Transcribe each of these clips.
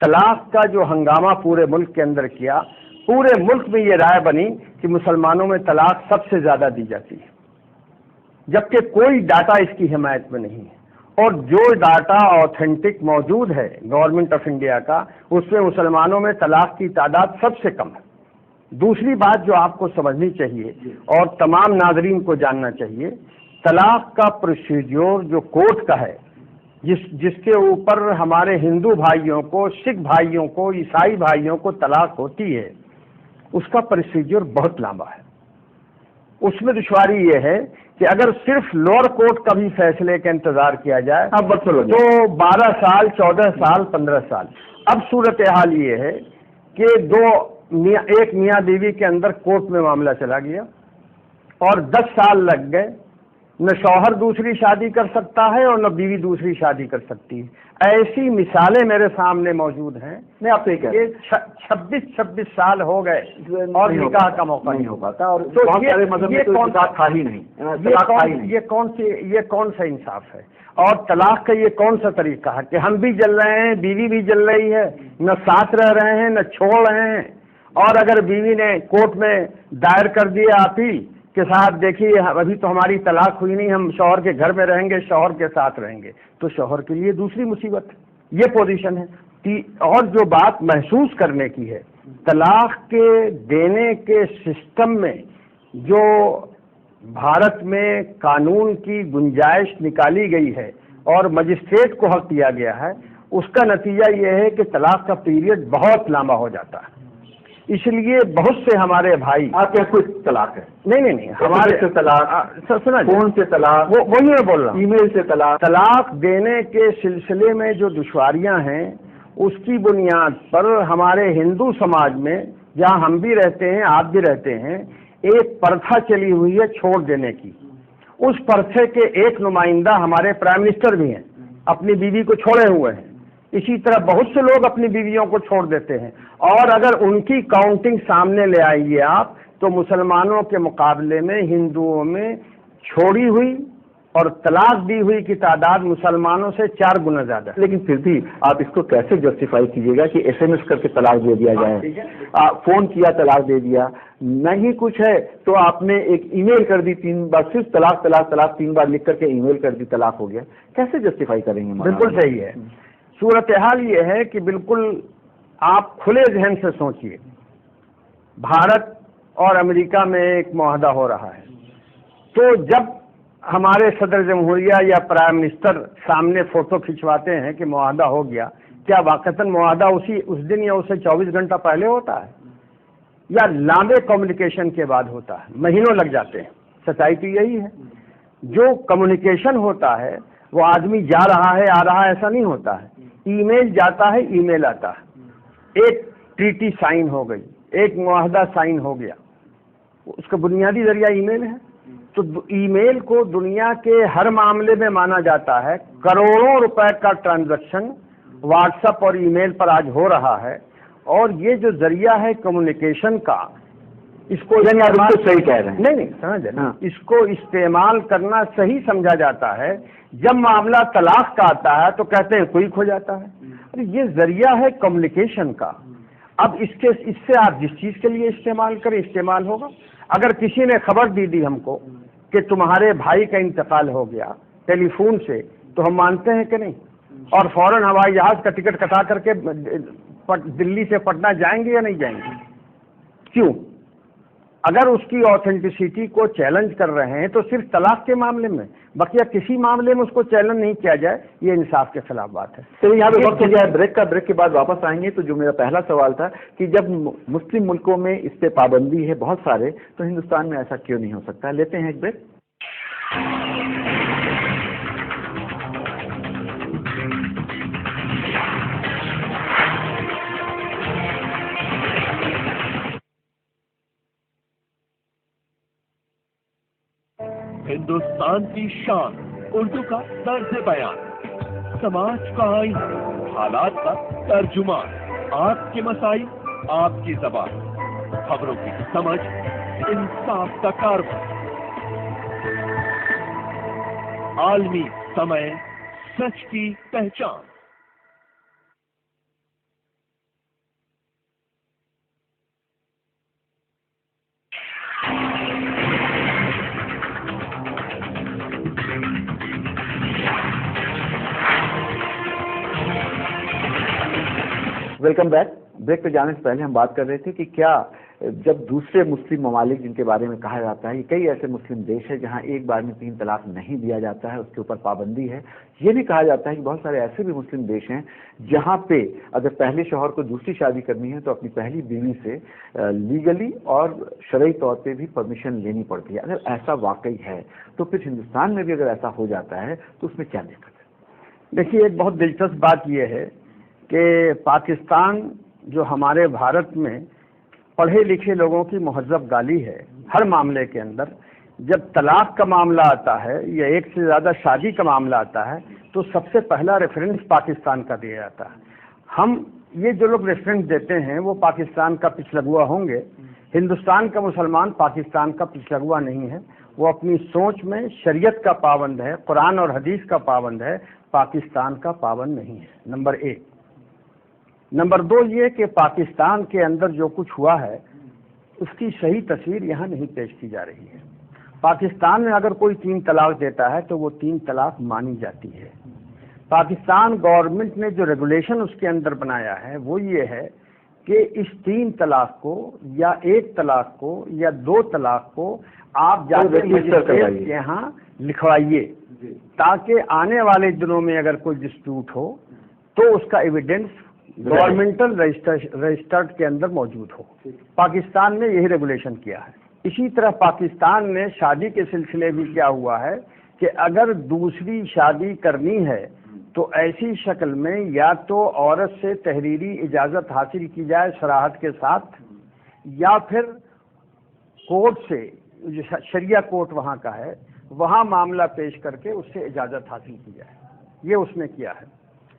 طلاق کا جو ہنگامہ پورے ملک کے اندر کیا، پورے ملک میں یہ رائے بنی کہ مسلمانوں میں طلاق سب سے زیادہ دی جاتی ہے، جبکہ کوئی ڈاٹا اس کی حمایت میں نہیں ہے، اور جو ڈاٹا آتھینٹک موجود ہے گورنمنٹ آف انڈیا کا، اس میں مسلمانوں میں طلاق کی تعداد سب سے کم ہے۔ دوسری بات جو آپ کو سمجھنی چاہیے اور تمام ناظرین کو جاننا چاہیے، طلاق کا پروسیجر جو کورٹ کا ہے، جس کے اوپر ہمارے ہندو بھائیوں کو، سکھ بھائیوں کو، عیسائی بھائیوں کو طلاق ہوتی ہے، اس کا پروسیجر بہت لمبا ہے۔ اس میں دشواری یہ ہے کہ اگر صرف لوور کورٹ کا بھی فیصلے کا انتظار کیا جائے تو 12 سال، 14 سال، 15 سال۔ اب صورتحال یہ ہے کہ ایک میاں بیوی کے اندر کورٹ میں معاملہ چلا گیا اور 10 سال لگ گئے، نہ شوہر دوسری شادی کر سکتا ہے اور نہ بیوی دوسری شادی کر سکتی ہے۔ ایسی مثالیں میرے سامنے موجود ہیں۔ میں آپ سے کہ 26 سال ہو گئے اور نکاح کا موقع نہیں ہو پاتا، اور یہ کون سا انصاف ہے؟ اور طلاق کا یہ کون سا طریقہ ہے کہ ہم بھی جل رہے ہیں، بیوی بھی جل رہی ہے، نہ ساتھ رہ رہے ہیں نہ چھوڑ رہے ہیں، اور اگر بیوی نے کورٹ میں دائر کر دیا اپیل کہ صاحب دیکھیے ابھی تو ہماری طلاق ہوئی نہیں، ہم شوہر کے گھر میں رہیں گے، شوہر کے ساتھ رہیں گے، تو شوہر کے لیے دوسری مصیبت ہے۔ یہ پوزیشن ہے۔ اور جو بات محسوس کرنے کی ہے، طلاق کے دینے کے سسٹم میں جو بھارت میں قانون کی گنجائش نکالی گئی ہے اور مجسٹریٹ کو حق دیا گیا ہے، اس کا نتیجہ یہ ہے کہ طلاق کا پیریڈ بہت لمبا ہو جاتا ہے۔ اس لیے بہت سے ہمارے بھائی، آپ کیا کوئی طلاق ہے؟ نہیں، ہمارے سے طلاق، سنا فون سے طلاق، وہی میں بول رہا ہوں، ای میل سے طلاق۔ طلاق دینے کے سلسلے میں جو دشواریاں ہیں، اس کی بنیاد پر ہمارے ہندو سماج میں، جہاں ہم بھی رہتے ہیں، آپ بھی رہتے ہیں، ایک پرتھا چلی ہوئی ہے چھوڑ دینے کی۔ اس پرتھے کے ایک نمائندہ ہمارے پرائم منسٹر بھی ہیں، اپنی بیوی کو چھوڑے ہوئے ہیں۔ اسی طرح بہت سے لوگ اپنی بیویوں کو چھوڑ دیتے ہیں، اور اگر ان کی کاؤنٹنگ سامنے لے آئیے آپ، تو مسلمانوں کے مقابلے میں ہندوؤں میں چھوڑی ہوئی اور طلاق دی ہوئی کی تعداد مسلمانوں سے 4 گنا زیادہ ہے۔ لیکن پھر بھی آپ اس کو کیسے جسٹیفائی کیجیے گا کہ SMS کر کے طلاق دے دیا جائے؟ فون کیا طلاق دے دیا، نہیں کچھ ہے تو آپ نے ایک ای میل کر دی 3 بار، صرف طلاق طلاق طلاق 3 بار لکھ کر کے ای میل کر دی، طلاق ہو گیا۔ کیسے جسٹیفائی کریں گے؟ بالکل صحیح ہے۔ صورتحال یہ ہے کہ بالکل آپ کھلے ذہن سے سوچئے، بھارت اور امریکہ میں ایک معاہدہ ہو رہا ہے، تو جب ہمارے صدر جمہوریہ یا پرائم منسٹر سامنے فوٹو کھنچواتے ہیں کہ معاہدہ ہو گیا، کیا واقعتاً معاہدہ اس دن یا اسے 24 گھنٹہ پہلے ہوتا ہے، یا لمبے کمیونیکیشن کے بعد ہوتا ہے؟ مہینوں لگ جاتے ہیں۔ سچائی تو یہی ہے، جو کمیونیکیشن ہوتا ہے وہ آدمی جا رہا ہے آ رہا ہے ایسا نہیں ہوتا ہے، ای میل جاتا ہے، ای میل آتا ہے، ایک ٹریٹی سائن ہو گئی، ایک معاہدہ سائن ہو گیا، اس کا بنیادی ذریعہ ای میل ہے۔ تو ای میل کو دنیا کے ہر معاملے میں مانا جاتا ہے۔ کروڑوں روپے کا ٹرانزیکشن واٹس ایپ اور ای میل پر آج ہو رہا ہے، اور یہ جو ذریعہ ہے کمیونیکیشن کا، اس کو صحیح کہہ رہے ہیں، نہیں سمجھ، اس کو استعمال کرنا صحیح سمجھا جاتا ہے۔ جب معاملہ طلاق کا آتا ہے تو کہتے ہیں کوئک ہو جاتا ہے۔ یہ ذریعہ ہے کمیونیکیشن کا۔ اب اس سے آپ جس چیز کے لیے استعمال کریں، استعمال ہوگا۔ اگر کسی نے خبر دی ہم کو کہ تمہارے بھائی کا انتقال ہو گیا ٹیلی فون سے، تو ہم مانتے ہیں کہ نہیں؟ اور فوراً ہوائی جہاز کا ٹکٹ کٹا کر کے دلی سے پٹنہ جائیں گے یا نہیں جائیں گے؟ کیوں؟ اگر اس کی آتھینٹسٹی کو چیلنج کر رہے ہیں تو صرف طلاق کے معاملے میں، بقیہ کسی معاملے میں اس کو چیلنج نہیں کیا جائے، یہ انصاف کے خلاف بات ہے۔ تو یہاں پہ وقت ہو گیا ہے بریک کا، بریک کے بعد واپس آئیں گے۔ تو جو میرا پہلا سوال تھا کہ جب مسلم ملکوں میں اس پہ پابندی ہے بہت سارے، تو ہندوستان میں ایسا کیوں نہیں ہو سکتا؟ لیتے ہیں ایک بریک۔ ہندوستان کی شان، اردو کا طرز بیان، سماج کا آئین، حالات کا ترجمان، آپ کے مسائل، آپ کی زبان، خبروں کی سمجھ، انصاف کا کارواں، عالمی سمع، سچ کی پہچان۔ Welcome back. بریک پہ جانے سے پہلے ہم بات کر رہے تھے کہ کیا جب دوسرے مسلم ممالک جن کے بارے میں کہا جاتا ہے، کئی ایسے مسلم دیش ہیں جہاں ایک بار میں 3 طلاق نہیں دیا جاتا ہے، اس کے اوپر پابندی ہے. یہ بھی کہا جاتا ہے کہ بہت سارے ایسے بھی مسلم دیش ہیں جہاں پہ اگر پہلے شوہر کو دوسری شادی کرنی ہے تو اپنی پہلی بیوی سے لیگلی اور شرعی طور پہ بھی پرمیشن لینی پڑتی ہے. اگر ایسا واقعی ہے تو پھر ہندوستان میں بھی اگر ایسا ہو جاتا ہے تو اس میں کیا دقت ہے؟ دیکھیے، ایک بہت دلچسپ بات یہ ہے کہ پاکستان جو ہمارے بھارت میں پڑھے لکھے لوگوں کی مہذب گالی ہے، ہر معاملے کے اندر جب طلاق کا معاملہ آتا ہے یا ایک سے زیادہ شادی کا معاملہ آتا ہے تو سب سے پہلا ریفرنس پاکستان کا دیا جاتا ہے. ہم یہ جو لوگ ریفرنس دیتے ہیں وہ پاکستان کا پچھلگوا ہوں گے. ہندوستان کا مسلمان پاکستان کا پچھلگوا نہیں ہے، وہ اپنی سوچ میں شریعت کا پابند ہے، قرآن اور حدیث کا پابند ہے، پاکستان کا پابند نہیں ہے. نمبر 1. نمبر 2 یہ کہ پاکستان کے اندر جو کچھ ہوا ہے اس کی صحیح تصویر یہاں نہیں پیش کی جا رہی ہے. پاکستان میں اگر کوئی 3 طلاق دیتا ہے تو وہ 3 طلاق مانی جاتی ہے. پاکستان گورنمنٹ نے جو ریگولیشن اس کے اندر بنایا ہے وہ یہ ہے کہ اس 3 طلاق کو یا 1 طلاق کو یا 2 طلاق کو آپ جا کے مجسٹریٹ کے یہاں لکھوائیے تاکہ آنے والے دنوں میں اگر کوئی ڈسپیوٹ ہو تو اس کا ایویڈنس گورنمنٹل رجسٹرڈ کے اندر موجود ہو. پاکستان نے یہی ریگولیشن کیا ہے. اسی طرح پاکستان نے شادی کے سلسلے بھی کیا ہوا ہے کہ اگر دوسری شادی کرنی ہے تو ایسی شکل میں یا تو عورت سے تحریری اجازت حاصل کی جائے صراحت کے ساتھ، یا پھر کورٹ سے، جو شریعہ کورٹ وہاں کا ہے، وہاں معاملہ پیش کر کے اس سے اجازت حاصل کی جائے. یہ اس نے کیا ہے.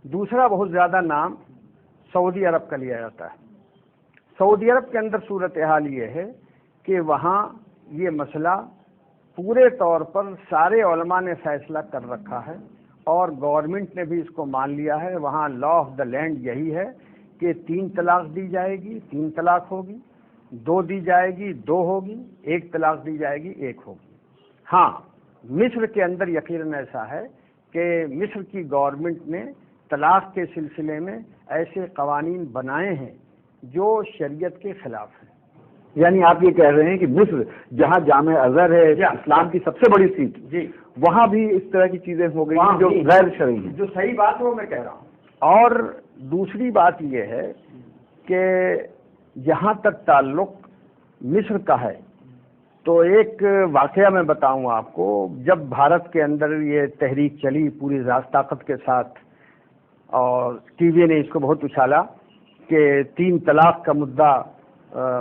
دوسرا بہت زیادہ نام سعودی عرب کا لیا جاتا ہے. سعودی عرب کے اندر صورتحال یہ ہے کہ وہاں یہ مسئلہ پورے طور پر سارے علماء نے فیصلہ کر رکھا ہے اور گورنمنٹ نے بھی اس کو مان لیا ہے. وہاں لا آف دا لینڈ یہی ہے کہ 3 طلاق دی جائے گی 3 طلاق ہوگی، 2 دی جائے گی 2 ہوگی، 1 طلاق دی جائے گی 1 ہوگی. ہاں، مصر کے اندر یقیناً ایسا ہے کہ مصر کی گورنمنٹ نے طلاق کے سلسلے میں ایسے قوانین بنائے ہیں جو شریعت کے خلاف ہیں. یعنی آپ یہ کہہ رہے ہیں کہ مصر جہاں جامع ازہر ہے اسلام کی سب سے بڑی سیٹ، جی، وہاں بھی اس طرح کی چیزیں ہو گئی ہیں جو غیر شرعی ہیں. جو صحیح بات ہے وہ میں کہہ رہا ہوں. اور دوسری بات یہ ہے کہ جہاں تک تعلق مصر کا ہے تو ایک واقعہ میں بتاؤں آپ کو. جب بھارت کے اندر یہ تحریک چلی پوری راز طاقت کے ساتھ اور ٹی وی نے اس کو بہت اچھالا کہ 3 طلاق کا مدعا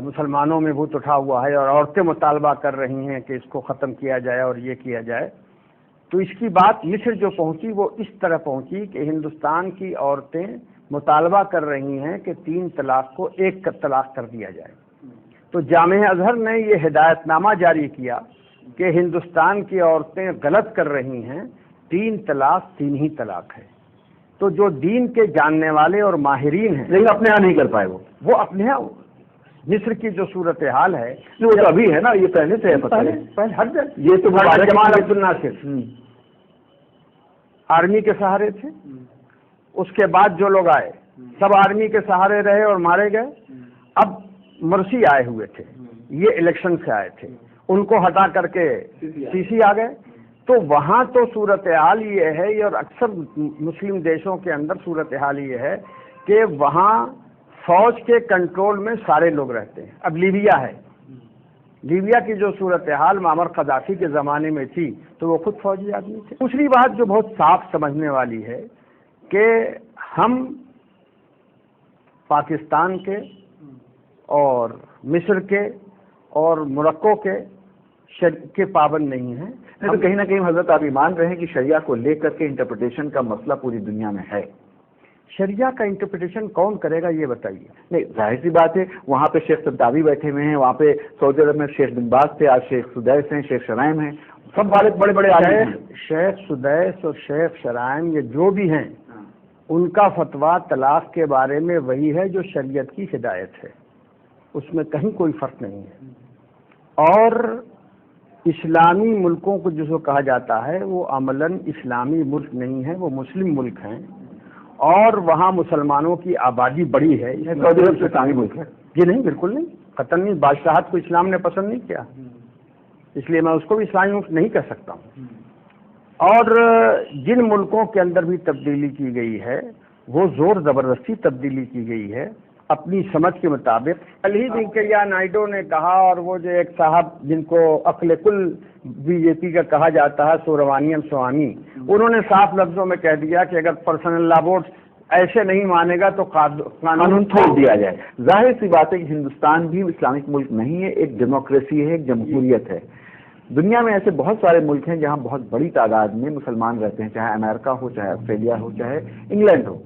مسلمانوں میں بہت اٹھا ہوا ہے اور عورتیں مطالبہ کر رہی ہیں کہ اس کو ختم کیا جائے اور یہ کیا جائے، تو اس کی بات مصر جو پہنچی وہ اس طرح پہنچی کہ ہندوستان کی عورتیں مطالبہ کر رہی ہیں کہ 3 طلاق کو 1 طلاق کر دیا جائے. تو جامعہ ازہر نے یہ ہدایت نامہ جاری کیا کہ ہندوستان کی عورتیں غلط کر رہی ہیں، 3 طلاق 3 ہی طلاق ہے. تو جو دین کے جاننے والے اور ماہرین ہیں لیکن اپنے یہاں نہیں کر پائے. وہ اپنے یہاں مصر کی جو صورتحال ہے وہ تو ابھی ہے نا، یہ پہلے سے ہے. پہلے ہر جگہ یہ تو جمال عبد الناصر آرمی کے سہارے تھے، اس کے بعد جو لوگ آئے سب آرمی کے سہارے رہے اور مارے گئے. اب مرسی آئے ہوئے تھے، یہ الیکشن سے آئے تھے، ان کو ہٹا کر کے سی سی آ گئے. تو وہاں تو صورتحال یہ ہے، اور اکثر مسلم دیشوں کے اندر صورتحال یہ ہے کہ وہاں فوج کے کنٹرول میں سارے لوگ رہتے ہیں. اب لیبیا ہے، لیبیا کی جو صورتحال معمر قذافی کے زمانے میں تھی تو وہ خود فوجی آدمی تھے. دوسری بات جو بہت صاف سمجھنے والی ہے کہ ہم پاکستان کے اور مصر کے اور موروکو کے پابند نہیں ہیں. تو کہیں نہ کہیں حضرت آپ مان رہے ہیں کہ شریعہ کو لے کر کے انٹرپریٹیشن کا مسئلہ پوری دنیا میں ہے. شریعہ کا انٹرپریٹیشن کون کرے گا یہ بتائیے. نہیں، ظاہر سی بات ہے، وہاں پہ شیخ طنطاوی بیٹھے ہوئے ہیں، وہاں پہ سعودی عرب میں شیخ بن باز تھے، آج شیخ سدیس ہیں، شیخ شرائم ہیں، سب بڑے بڑے عالم ہیں. شیخ سدیس اور شیخ شرائم یہ جو بھی ہیں ان کا فتویٰ طلاق کے بارے میں وہی ہے جو شریعت کی ہدایت ہے، اس میں کہیں کوئی فرق نہیں ہے. اور اسلامی ملکوں کو جس کو کہا جاتا ہے وہ عملاً اسلامی ملک نہیں ہے، وہ مسلم ملک ہیں. اور وہاں مسلمانوں کی آبادی بڑی ہے. سعودی عرب سے اسلامی ملک ہے؟ جی نہیں، بالکل نہیں، قطعاً نہیں. بادشاہت کو اسلام نے پسند نہیں کیا، اس لیے میں اس کو بھی اسلامی ملک نہیں کہہ سکتا ہوں. اور جن ملکوں کے اندر بھی تبدیلی کی گئی ہے وہ زور زبردستی تبدیلی کی گئی ہے اپنی سمجھ کے مطابق. کل ہی وینکیا نائیڈو نے کہا، اور وہ جو ایک صاحب جن کو عقل کل بی جے پی کا کہا جاتا ہے، سبرامانیم سوامی، انہوں نے صاف لفظوں میں کہہ دیا کہ اگر پرسنل لا ووٹ ایسے نہیں مانے گا تو قانون چھوڑ دیا جائے. ظاہر سی بات ہے کہ ہندوستان بھی اسلامک ملک نہیں ہے، ایک ڈیموکریسی ہے، ایک جمہوریت ہے. دنیا میں ایسے بہت سارے ملک ہیں جہاں بہت بڑی تعداد میں مسلمان رہتے ہیں، چاہے امریکہ ہو، چاہے آسٹریلیا ہو، چاہے انگلینڈ ہو.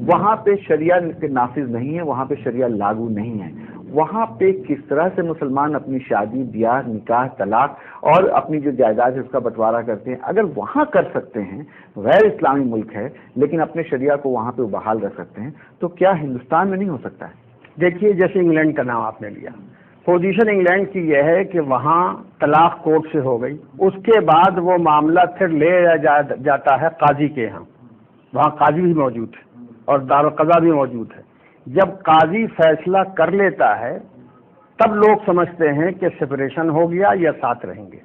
وہاں پہ شریعہ نافذ نہیں ہے، وہاں پہ شریعہ لاگو نہیں ہے. وہاں پہ کس طرح سے مسلمان اپنی شادی، بیاہ، نکاح، طلاق اور اپنی جو جائیداد ہے اس کا بنٹوارا کرتے ہیں، اگر وہاں کر سکتے ہیں، غیر اسلامی ملک ہے لیکن اپنے شریعہ کو وہاں پہ بحال رکھ سکتے ہیں، تو کیا ہندوستان میں نہیں ہو سکتا ہے؟ دیکھیے، جیسے انگلینڈ کا نام آپ نے لیا، پوزیشن انگلینڈ کی یہ ہے کہ وہاں طلاق کورٹ سے ہو گئی، اس کے بعد وہ معاملہ پھر لے جاتا ہے قاضی کے ہاں. وہاں قاضی بھی موجود ہے اور دارالقضا بھی موجود ہے. جب قاضی فیصلہ کر لیتا ہے تب لوگ سمجھتے ہیں کہ سپریشن ہو گیا یا ساتھ رہیں گے.